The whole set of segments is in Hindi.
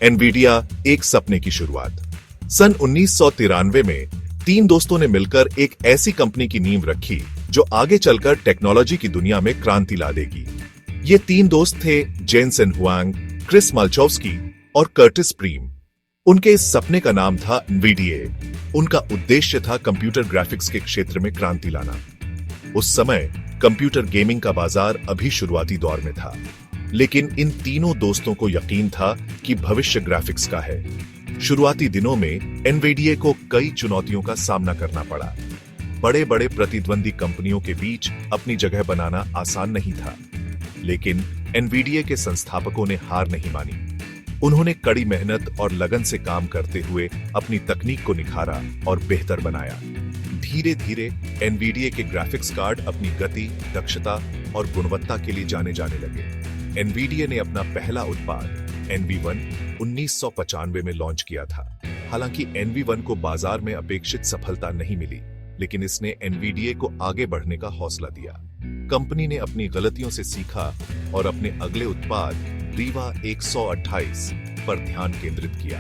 एनवीडिया एक सपने की शुरुआत। सन 1993 में तीन दोस्तों ने मिलकर एक ऐसी कंपनी की नींव रखी जो आगे चलकर टेक्नोलॉजी की दुनिया में क्रांति ला देगी। ये तीन दोस्त थे जेनसेन हुआंग, क्रिस माल्चोव्स्की और कर्टिस प्रीम। उनके इस सपने का नाम था एनवीडीए। उनका उद्देश्य था कंप्यूटर ग्राफिक्स के क्षेत्र में क्रांति लाना। उस समय कंप्यूटर गेमिंग का बाजार अभी शुरुआती दौर में था, लेकिन इन तीनों दोस्तों को यकीन था कि भविष्य ग्राफिक्स का है। शुरुआती दिनों में एनवीडीए को कई चुनौतियों का सामना करना पड़ा। बड़े बड़े प्रतिद्वंदी कंपनियों के बीच अपनी जगह बनाना आसान नहीं था, लेकिन एनवीडीए के संस्थापकों ने हार नहीं मानी। उन्होंने कड़ी मेहनत और लगन से काम करते हुए अपनी तकनीक को निखारा और बेहतर बनाया। धीरे धीरे एनवीडीए के ग्राफिक्स कार्ड अपनी गति, दक्षता और गुणवत्ता के लिए जाने जाने लगे। एनवीडीए ने अपना पहला उत्पाद NV1 1995 में लॉन्च किया था। हालांकि NV1 को बाजार में अपेक्षित सफलता नहीं मिली, लेकिन इसने एनवीडीए को आगे बढ़ने का हौसला दिया। कंपनी ने अपनी गलतियों से सीखा और अपने अगले उत्पाद रीवा 128 पर ध्यान केंद्रित किया।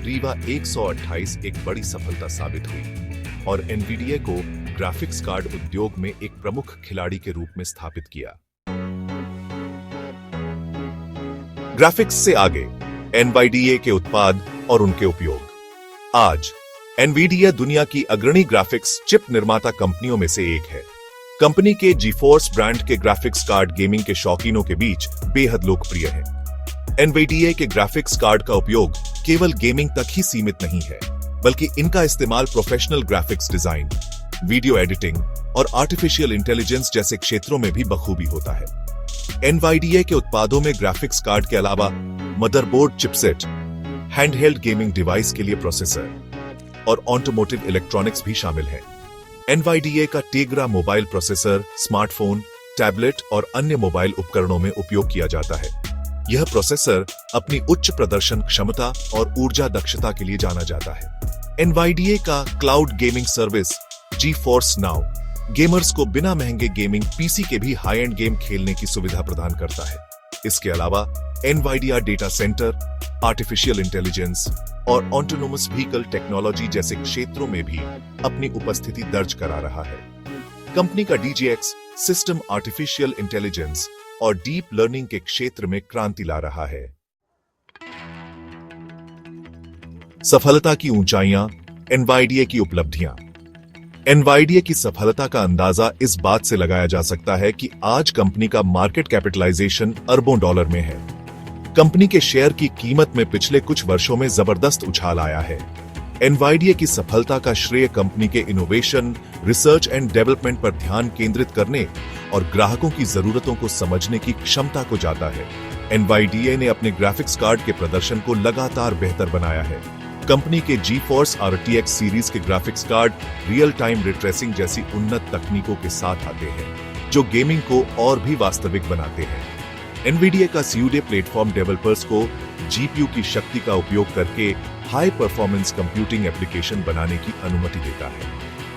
रीवा 128 एक बड़ी सफलता साबित हुई और एनवीडीए को ग्राफिक्स कार्ड उद्योग में एक प्रमुख खिलाड़ी के रूप में स्थापित किया। ग्राफिक्स से आगे एनवीडीए के उत्पाद और उनके उपयोग। आज एनवीडीए दुनिया की अग्रणी ग्राफिक्स चिप निर्माता कंपनियों में से एक है। कंपनी के जीफोर्स ब्रांड के ग्राफिक्स कार्ड गेमिंग के शौकीनों के बीच बेहद लोकप्रिय है। एनवीडीए के ग्राफिक्स कार्ड का उपयोग केवल गेमिंग तक ही सीमित नहीं है, बल्कि इनका इस्तेमाल professional graphics design, video editing और आर्टिफिशियल इंटेलिजेंस जैसे क्षेत्रों में भी बखूबी होता है। एनवीडीए के उत्पादों में ग्राफिक्स कार्ड के अलावा motherboard chipset, handheld gaming device के लिए प्रोसेसर और ऑटोमोटिव इलेक्ट्रॉनिक्स भी शामिल हैं। एनवीडीए का Tegra mobile processor smartphone, tablet और अन्य मोबाइल उपकरणों में उपयोग किया जाता है। यह प्रोसेसर अपनी उच्च प्रदर्शन क्षमता और ऊर्जा दक्षता के लिए जाना जाता है। एनवीडीए का cloud gaming service GeForce now gamers को बिना महंगे गेमिंग पीसी के भी हाई एंड गेम खेलने की सुविधा प्रदान करता है। इसके अलावा Nvidia data centre, artificial intelligence और ऑटोनोमस व्हीकल टेक्नोलॉजी जैसे क्षेत्रों में भी अपनी उपस्थिति दर्ज करा रहा है। कंपनी का डीजीएक्स सिस्टम आर्टिफिशियल इंटेलिजेंस और डीप लर्निंग के क्षेत्र में क्रांति ला रहा है। सफलता की ऊंचाइयां, एनवीडीए की उपलब्धियां। एनवीडीए की सफलता का अंदाजा इस बात से लगाया जा सकता है कि आज कंपनी का मार्केट कैपिटलाइजेशन अरबों डॉलर में है। कंपनी के शेयर की कीमत में पिछले कुछ वर्षों में जबरदस्त उछाल आया है। एनवीडीए की सफलता का श्रेय कंपनी के इनोवेशन, रिसर्च एंड डेवलपमेंट पर ध्यान केंद्रित करने और ग्राहकों की जरूरतों को समझने की क्षमता को जाता है। एनवीडीए ने अपने ग्राफिक्स कार्ड के प्रदर्शन को लगातार बेहतर बनाया है। कंपनी के जीफोर्स RTX सीरीज के graphics card real time ray tracing जैसी उन्नत तकनीकों के साथ आते हैं, जो गेमिंग को और भी वास्तविक बनाते हैं। एनवीडीए का CUDA प्लेटफॉर्म डेवलपर्स को जीपीयू की शक्ति का उपयोग करके हाई परफॉर्मेंस कंप्यूटिंग एप्लीकेशन बनाने की अनुमति देता है।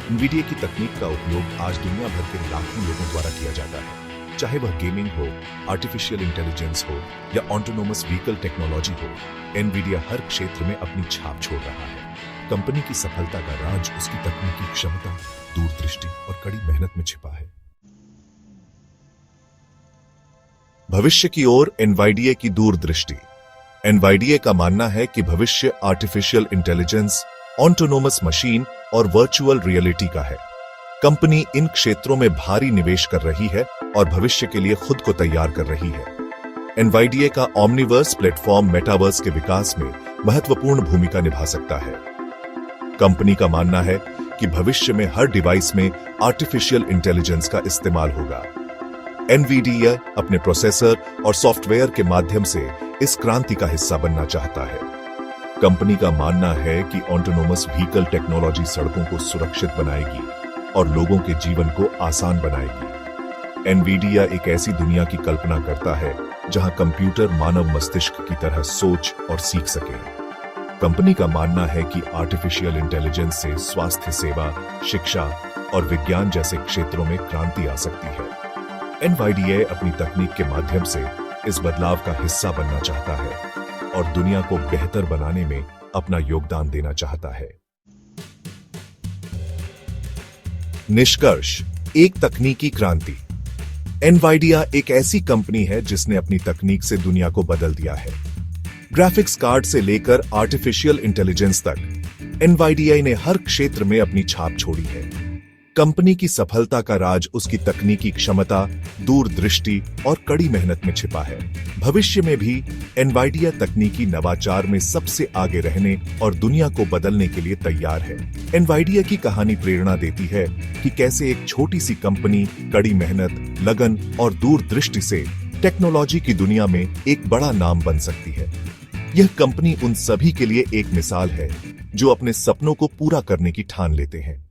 एनवीडीए की तकनीक का उपयोग आज दुनिया भर के लाखों लोगों द्वारा किया जाता है, चाहे वह गेमिंग हो, आर्टिफिशियल इंटेलिजेंस हो या ऑटोनोमस व्हीकल टेक्नोलॉजी हो। एनवीडिया हर क्षेत्र में अपनी छाप छोड़ रहा है। कंपनी की सफलता का राज उसकी तकनीकी क्षमता, दूरदृष्टि और कड़ी मेहनत में छिपा है। भविष्य की ओर एनवीडीए की दूरदृष्टि। एनवीडीए का मानना है कि भविष्य आर्टिफिशियल इंटेलिजेंस, ऑटोनोमस मशीन और वर्चुअल रियलिटी का है। कंपनी इन क्षेत्रों में भारी निवेश कर रही है और भविष्य के लिए खुद को तैयार कर रही है। एनवीडीए का ओमनीवर्स प्लेटफॉर्म मेटावर्स के विकास में महत्वपूर्ण भूमिका निभा सकता है। कंपनी का मानना है कि भविष्य में हर डिवाइस में आर्टिफिशियल इंटेलिजेंस का इस्तेमाल होगा। एनवीडीए अपने प्रोसेसर और सॉफ्टवेयर के माध्यम से इस क्रांति का हिस्सा बनना चाहता है। कंपनी का मानना है कि ऑटोनोमस व्हीकल टेक्नोलॉजी सड़कों को सुरक्षित बनाएगी और लोगों के जीवन को आसान बनाएगी। एनवीडिया एक ऐसी दुनिया की कल्पना करता है जहां कंप्यूटर मानव मस्तिष्क की तरह सोच और सीख सके। कंपनी का मानना है कि आर्टिफिशियल इंटेलिजेंस से स्वास्थ्य सेवा, शिक्षा और विज्ञान जैसे क्षेत्रों में क्रांति आ सकती है। एनवीडिया अपनी तकनीक के माध्यम से इस बदलाव का हिस्सा बनना चाहता है और दुनिया को बेहतर बनाने में अपना योगदान देना चाहता है। निष्कर्ष, एक तकनीकी क्रांति। एनवाइडिया एक ऐसी कंपनी है जिसने अपनी तकनीक से दुनिया को बदल दिया है। ग्राफिक्स कार्ड से लेकर आर्टिफिशियल इंटेलिजेंस तक एनवाइडिया ने हर क्षेत्र में अपनी छाप छोड़ी है। कंपनी की सफलता का राज उसकी तकनीकी क्षमता, दूरदृष्टि और कड़ी मेहनत में छिपा है। भविष्य में भी एनवाइडिया तकनीकी नवाचार में सबसे आगे रहने और दुनिया को बदलने के लिए तैयार है। एनवाइडिया की कहानी प्रेरणा देती है कि कैसे एक छोटी सी कंपनी कड़ी मेहनत, लगन और दूरदृष्टि से टेक्नोलॉजी की दुनिया में एक बड़ा नाम बन सकती है। यह कंपनी उन सभी के लिए एक मिसाल है जो अपने सपनों को पूरा करने की ठान लेते हैं।